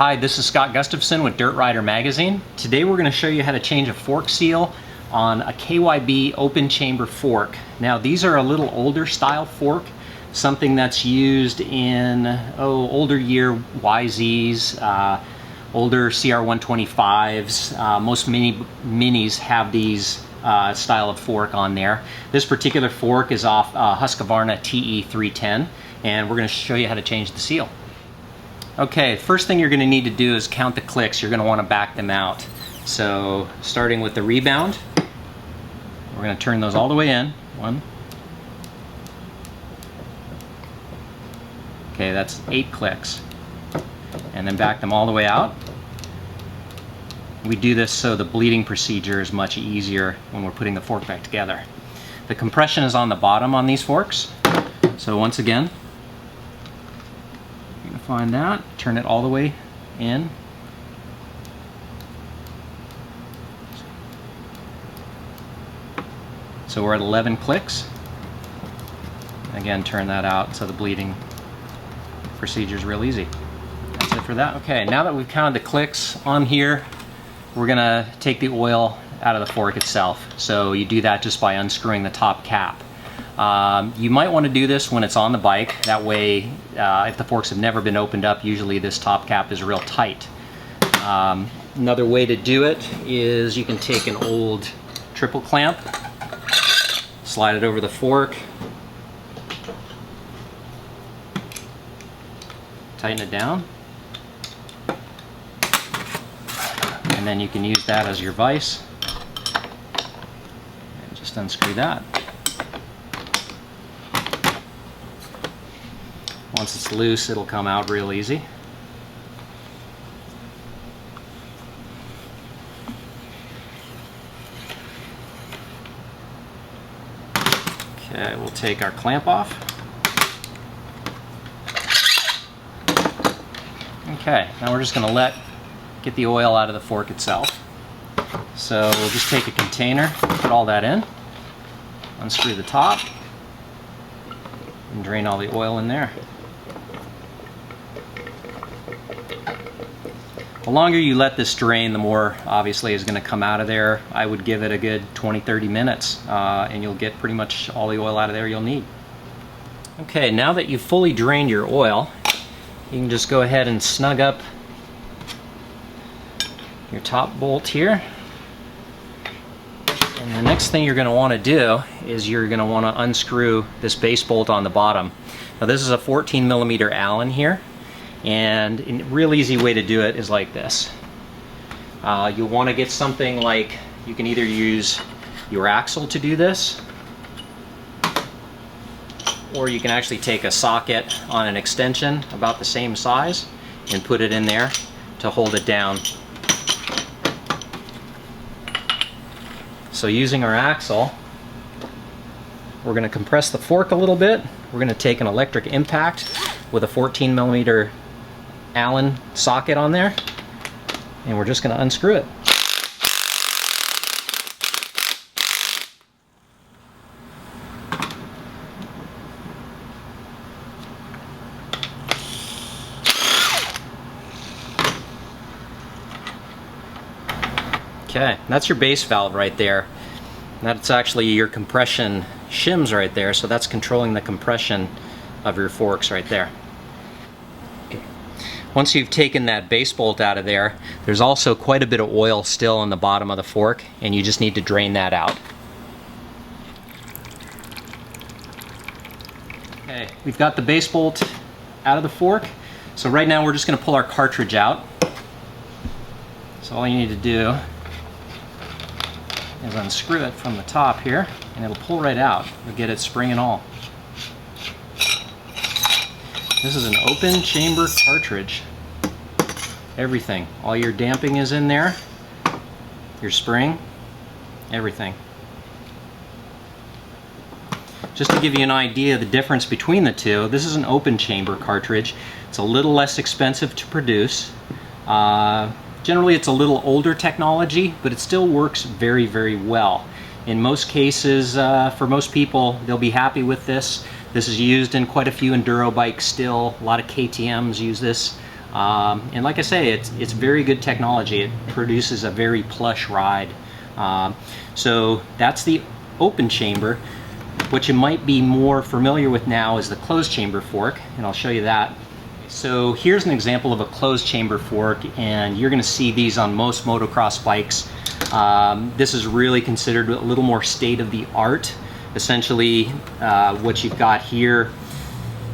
Hi, this is Scott Gustafson with Dirt Rider Magazine. Today we're going to show you how to change a fork seal on a KYB open chamber fork. Now these are a little older style fork, something that's used in older year YZs, older CR125s. Most minis have these style of fork on there. This particular fork is off Husqvarna TE310, and we're going to show you how to change the seal. Okay, first thing you're going to need to do is count the clicks. You're going to want to back them out. So starting with the rebound, we're going to turn those all the way in. 1. Okay, that's 8 clicks. And then back them all the way out. We do this so the bleeding procedure is much easier when we're putting the fork back together. The compression is on the bottom on these forks. So once again, find that, turn it all the way in. So we're at 11 clicks. Again, turn that out so the bleeding procedure is real easy. That's it for that. Okay, now that we've counted the clicks on here, we're gonna take the oil out of the fork itself. So you do that just by unscrewing the top cap. You might want to do this when it's on the bike. That way, if the forks have never been opened up, usually this top cap is real tight. Another way to do it is you can take an old triple clamp, slide it over the fork, tighten it down, and then you can use that as your vise. And just unscrew that. Once it's loose, it'll come out real easy. Okay, we'll take our clamp off. Okay, now we're just going to get the oil out of the fork itself. So we'll just take a container, put all that in, unscrew the top, and drain all the oil in there. The longer you let this drain, the more obviously is going to come out of there. I would give it a good 20-30 minutes and you'll get pretty much all the oil out of there you'll need. Okay, now that you've fully drained your oil, you can just go ahead and snug up your top bolt here. And the next thing you're going to want to do is you're going to want to unscrew this base bolt on the bottom. Now this is a 14mm Allen here. And a real easy way to do it is like this. You'll want to get something like, you can either use your axle to do this, or you can actually take a socket on an extension about the same size and put it in there to hold it down. So using our axle, we're going to compress the fork a little bit. We're going to take an electric impact with a 14mm Allen socket on there, and we're just going to unscrew it. Okay, that's your base valve right there. That's actually your compression shims right there, so that's controlling the compression of your forks right there. Once you've taken that base bolt out of there, there's also quite a bit of oil still on the bottom of the fork, and you just need to drain that out. Okay, we've got the base bolt out of the fork, so right now we're just going to pull our cartridge out. So all you need to do is unscrew it from the top here, and it'll pull right out. You'll get it spring and all. This is an open chamber cartridge. Everything. All your damping is in there. Your spring. Everything. Just to give you an idea of the difference between the two, this is an open chamber cartridge. It's a little less expensive to produce. Generally it's a little older technology, but it still works very, very well. In most cases, for most people, they'll be happy with this. This is used in quite a few enduro bikes still. A lot of KTMs use this. And like I say, it's very good technology. It produces a very plush ride. So that's the open chamber. What you might be more familiar with now is the closed chamber fork, and I'll show you that. So here's an example of a closed chamber fork, and you're going to see these on most motocross bikes. This is really considered a little more state-of-the-art. Essentially, what you've got here,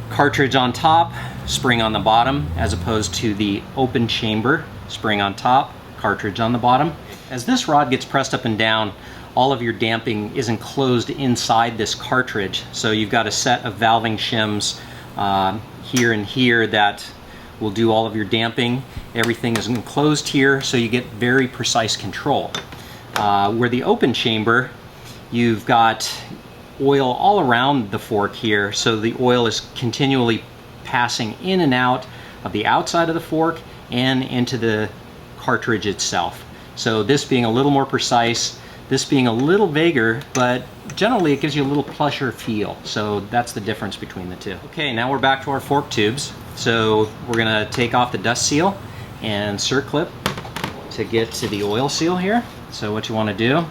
cartridge on top, spring on the bottom, as opposed to the open chamber, spring on top, cartridge on the bottom. As this rod gets pressed up and down, all of your damping is enclosed inside this cartridge. So you've got a set of valving shims here and here that will do all of your damping. Everything is enclosed here, so you get very precise control. Where the open chamber, you've got oil all around the fork here, so the oil is continually passing in and out of the outside of the fork and into the cartridge itself. So this being a little more precise, this being a little vaguer, but generally it gives you a little plusher feel. So that's the difference between the two. Okay, now we're back to our fork tubes. So we're gonna take off the dust seal and circlip to get to the oil seal here. So what you wanna do,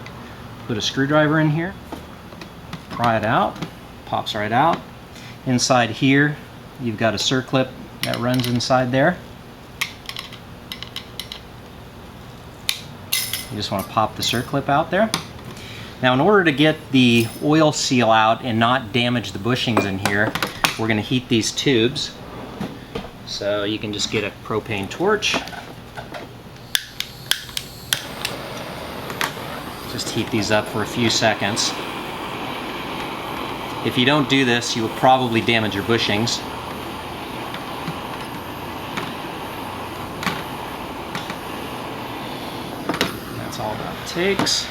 put a screwdriver in here, pry it out, pops right out. Inside here, you've got a circlip that runs inside there. You just want to pop the circlip out there. Now, in order to get the oil seal out and not damage the bushings in here, we're going to heat these tubes. So you can just get a propane torch. Just heat these up for a few seconds. If you don't do this, you will probably damage your bushings. That's all that takes.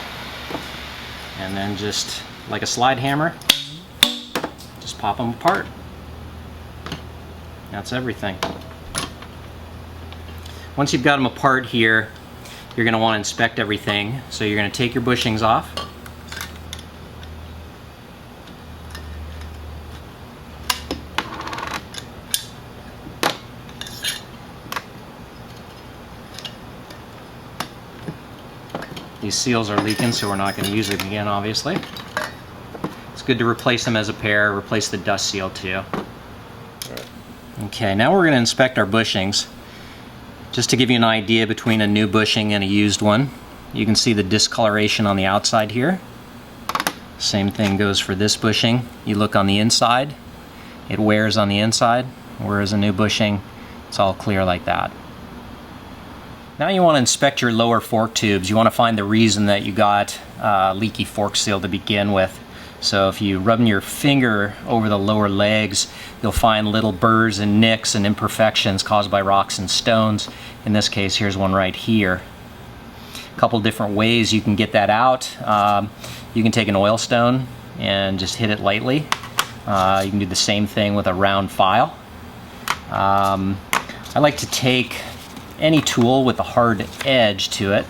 And then just like a slide hammer, just pop them apart. That's everything. Once you've got them apart here, you're going to want to inspect everything. So you're going to take your bushings off. These seals are leaking, so we're not going to use it again, obviously. It's good to replace them as a pair, replace the dust seal too. Okay, now we're going to inspect our bushings. Just to give you an idea between a new bushing and a used one, you can see the discoloration on the outside here. Same thing goes for this bushing. You look on the inside, it wears on the inside, whereas a new bushing, it's all clear like that. Now you want to inspect your lower fork tubes. You want to find the reason that you got leaky fork seal to begin with. So if you rub your finger over the lower legs, you'll find little burrs and nicks and imperfections caused by rocks and stones. In this case, here's one right here. A couple different ways you can get that out. You can take an oil stone and just hit it lightly. You can do the same thing with a round file. I like to take any tool with a hard edge to it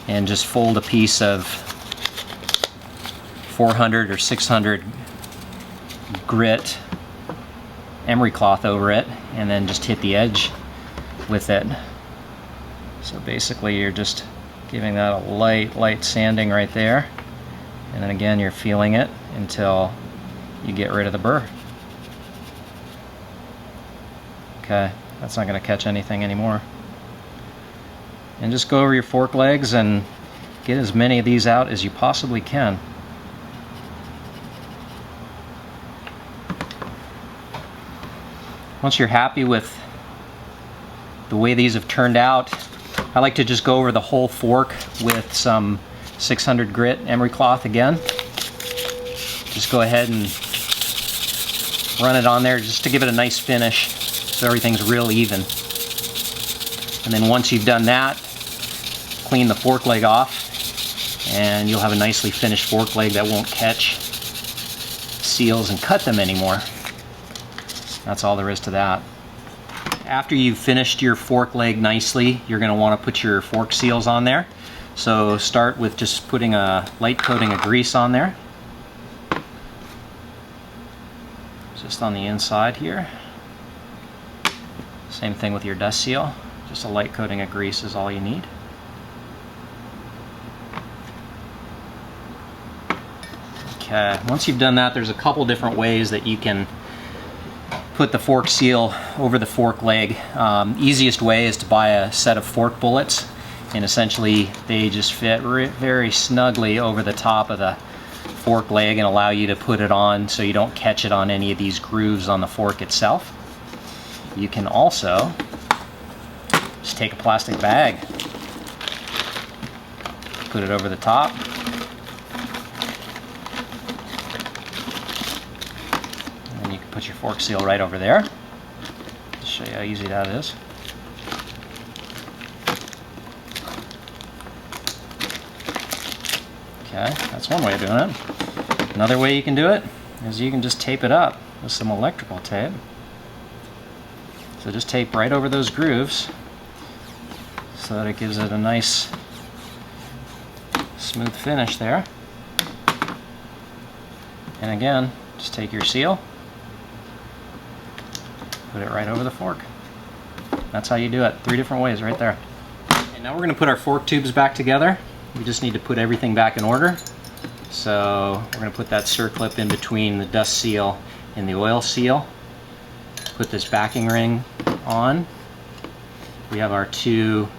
and just fold a piece of 400 or 600 grit emery cloth over it and then just hit the edge with it. So basically you're just giving that a light sanding right there, and then again you're feeling it until you get rid of the burr. Okay. That's not going to catch anything anymore. And just go over your fork legs and get as many of these out as you possibly can. Once you're happy with the way these have turned out, I like to just go over the whole fork with some 600 grit emery cloth again. Just go ahead and run it on there just to give it a nice finish, so everything's real even. And then once you've done that, clean the fork leg off and you'll have a nicely finished fork leg that won't catch seals and cut them anymore. That's all there is to that. After you've finished your fork leg nicely, you're going to want to put your fork seals on there. So start with just putting a light coating of grease on there. Just on the inside here. Same thing with your dust seal. Just a light coating of grease is all you need. Okay, once you've done that, there's a couple different ways that you can put the fork seal over the fork leg. Easiest way is to buy a set of fork bullets, and essentially they just fit very snugly over the top of the fork leg and allow you to put it on so you don't catch it on any of these grooves on the fork itself. You can also just take a plastic bag, put it over the top, and then you can put your fork seal right over there. Just show you how easy that is. Okay, that's one way of doing it. Another way you can do it is you can just tape it up with some electrical tape. So just tape right over those grooves so that it gives it a nice smooth finish there. And again, just take your seal, put it right over the fork. That's how you do it. 3 different ways right there. And now we're going to put our fork tubes back together. We just need to put everything back in order. So we're going to put that circlip in between the dust seal and the oil seal. Put this backing ring on. We have our 2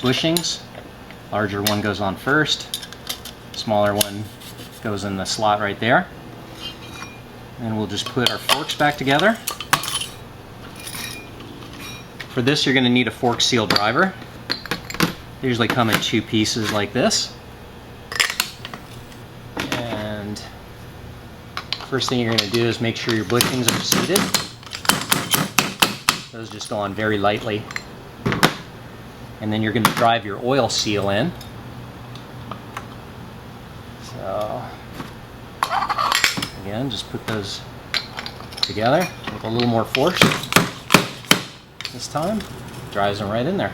bushings. Larger one goes on first. Smaller one goes in the slot right there. And we'll just put our forks back together. For this, you're going to need a fork seal driver. They usually come in 2 pieces like this. And first thing you're going to do is make sure your bushings are seated. Those just go on very lightly. And then you're going to drive your oil seal in. So again, just put those together with a little more force. This time, drives them right in there.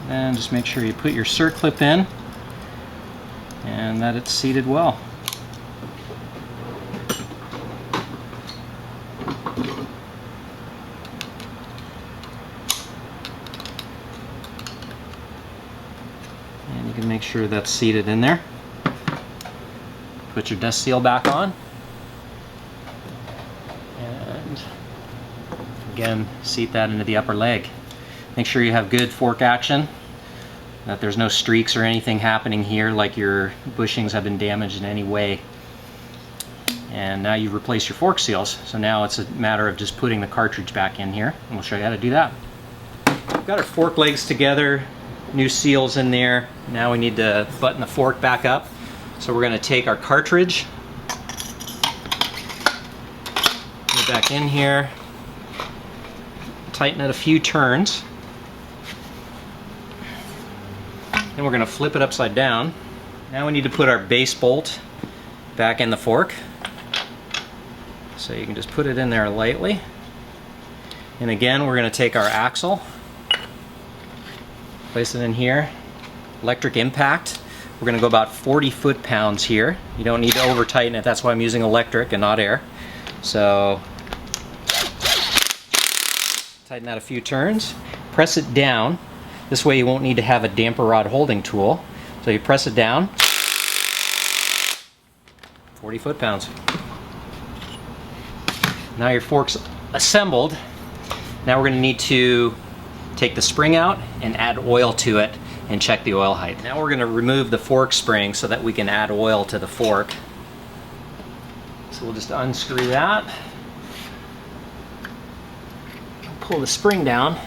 And just make sure you put your circlip in and that it's seated well. And you can make sure that's seated in there. Put your dust seal back on. And again, seat that into the upper leg. Make sure you have good fork action, that there's no streaks or anything happening here like your bushings have been damaged in any way. And now you've replaced your fork seals, so now it's a matter of just putting the cartridge back in here, and we'll show you how to do that. We've got our fork legs together, new seals in there. Now we need to button the fork back up. So we're going to take our cartridge, put it back in here, tighten it a few turns. Then we're going to flip it upside down. Now we need to put our base bolt back in the fork. So you can just put it in there lightly. And again, we're going to take our axle, place it in here. Electric impact. We're going to go about 40 foot-pounds here. You don't need to over tighten it. That's why I'm using electric and not air. So tighten that a few turns. Press it down. This way you won't need to have a damper rod holding tool. So you press it down. 40 foot-pounds. Now your fork's assembled. Now we're going to need to take the spring out and add oil to it and check the oil height. Now we're going to remove the fork spring so that we can add oil to the fork. So we'll just unscrew that. Pull the spring down.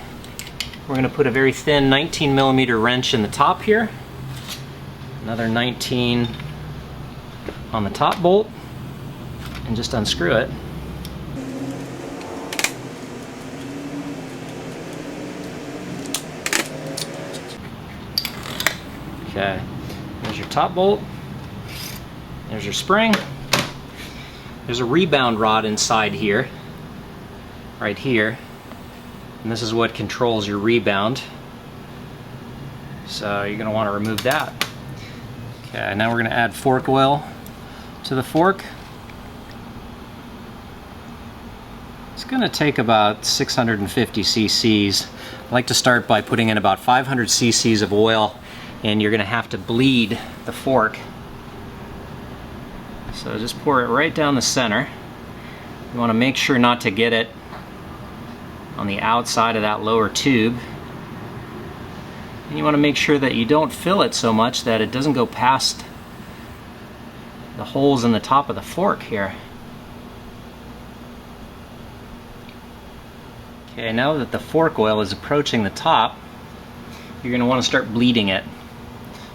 We're going to put a very thin 19mm wrench in the top here. Another 19 on the top bolt. And just unscrew it. Okay, there's your top bolt. There's your spring. There's a rebound rod inside here, right here. And this is what controls your rebound. So you're going to want to remove that. Okay, now we're going to add fork oil to the fork. It's going to take about 650 cc's. I like to start by putting in about 500 cc's of oil, and you're going to have to bleed the fork. So just pour it right down the center. You want to make sure not to get it on the outside of that lower tube. And you want to make sure that you don't fill it so much that it doesn't go past the holes in the top of the fork here. Okay, now that the fork oil is approaching the top, you're going to want to start bleeding it.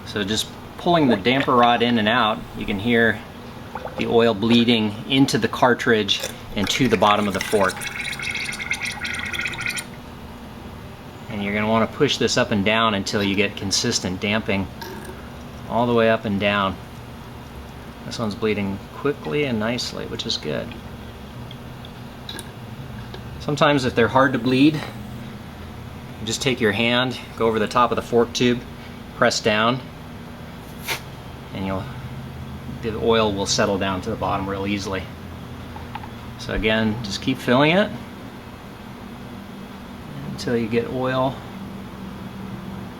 So just pulling the damper rod in and out, you can hear the oil bleeding into the cartridge and to the bottom of the fork. And you're going to want to push this up and down until you get consistent damping all the way up and down. This one's bleeding quickly and nicely, which is good. Sometimes if they're hard to bleed, you just take your hand, go over the top of the fork tube, press down, and the oil will settle down to the bottom real easily. So again, just keep filling it until you get oil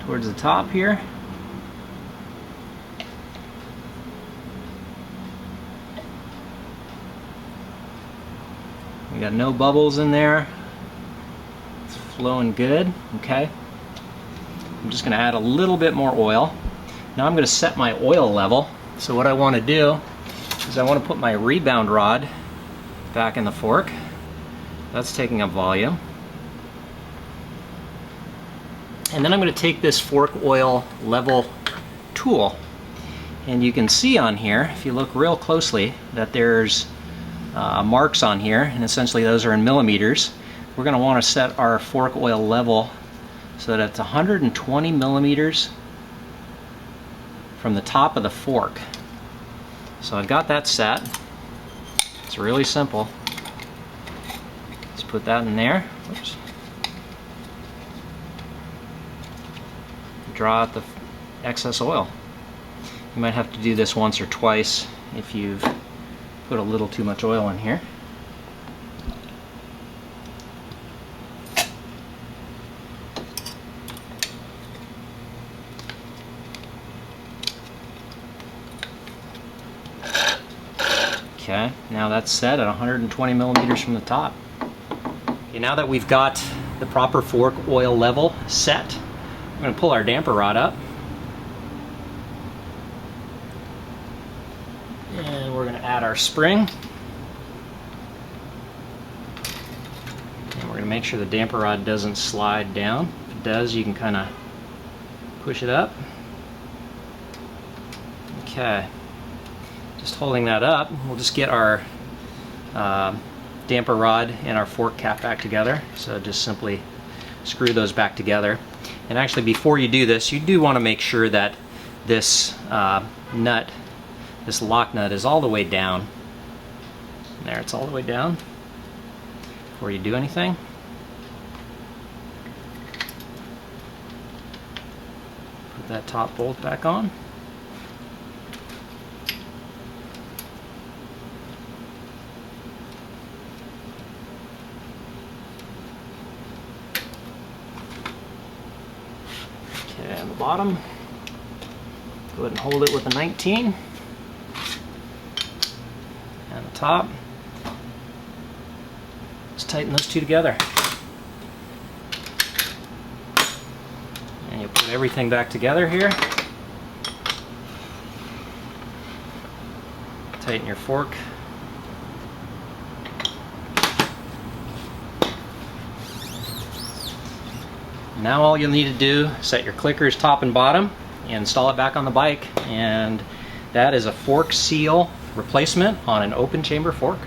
towards the top here. We got no bubbles in there. It's flowing good. Okay. I'm just going to add a little bit more oil. Now I'm going to set my oil level. So what I want to do is I want to put my rebound rod back in the fork. That's taking up volume. And then I'm going to take this fork oil level tool. And you can see on here, if you look real closely, that there's marks on here, and essentially those are in millimeters. We're going to want to set our fork oil level so that it's 120 millimeters from the top of the fork. So I've got that set. It's really simple. Just put that in there. Oops. Draw out the excess oil. You might have to do this once or twice if you've put a little too much oil in here. Okay, now that's set at 120 millimeters from the top. Okay, now that we've got the proper fork oil level set, we're going to pull our damper rod up. And we're going to add our spring. And we're going to make sure the damper rod doesn't slide down. If it does, you can kind of push it up. Okay. Just holding that up, we'll just get our damper rod and our fork cap back together. So just simply screw those back together. And actually, before you do this, you do want to make sure that this nut, this lock nut, is all the way down. There, it's all the way down before you do anything. Put that top bolt back on. Okay, and the bottom, go ahead and hold it with a 19. And the top, just tighten those two together. And you'll put everything back together here. Tighten your fork. Now all you'll need to do is set your clickers top and bottom and install it back on the bike, and that is a fork seal replacement on an open chamber fork.